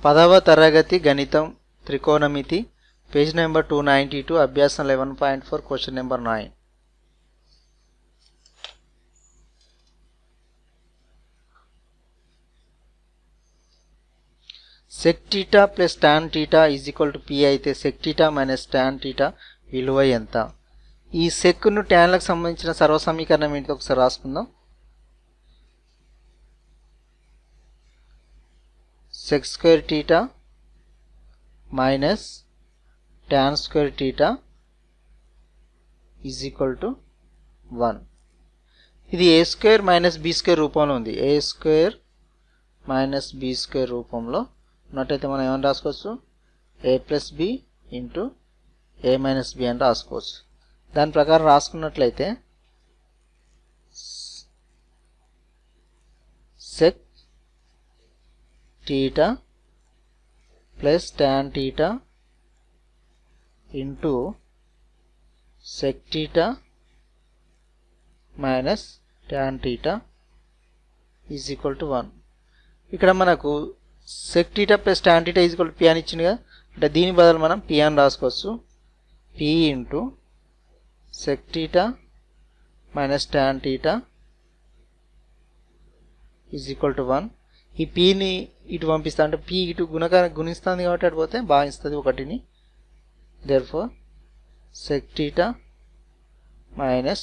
10వ తరగతి గణితం త్రికోణమితి పేజ్ నెంబర్ 292 అభ్యాసం 11.4 question number 9. sec theta plus tan theta is equal to p అయితే sec theta minus tan theta విలువ ఎంత? ఈ sec ను tan లకు సంబంధించిన సర్వ సమీకరణం ఏంటో ఒకసారి రాసుకుందాం. sec square theta minus tan square theta is equal to 1. ఇది a square minus b square రూపంలో ఉంది. a square minus b square రూపంలో ఉన్నట్టయితే మనం ఏమని రాసుకోవచ్చు? a plus b into a minus b అని రాసుకోవచ్చు. దాని ప్రకారం రాసుకున్నట్లయితే sec theta plus tan theta into sec theta minus tan theta is equal to 1. ఇక్కడ మనకు sec theta plus tan theta is equal to p అని ఇచ్చింది కదా, అంటే దీని బదులు మనం p అని రాసుకోవచ్చు. p into sec theta minus tan theta is equal to 1. ఈ pని ఇటు పంపిస్తా అంటే p ఇటు గుణిస్తుంది కాబట్టి అటు పోతే భాగిస్తుంది ఒకటిని. therefore sec theta minus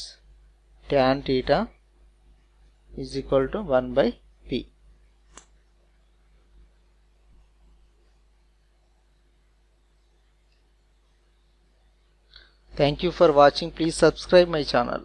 tan theta is equal to 1 by p. Thank you for watching. Please subscribe my channel.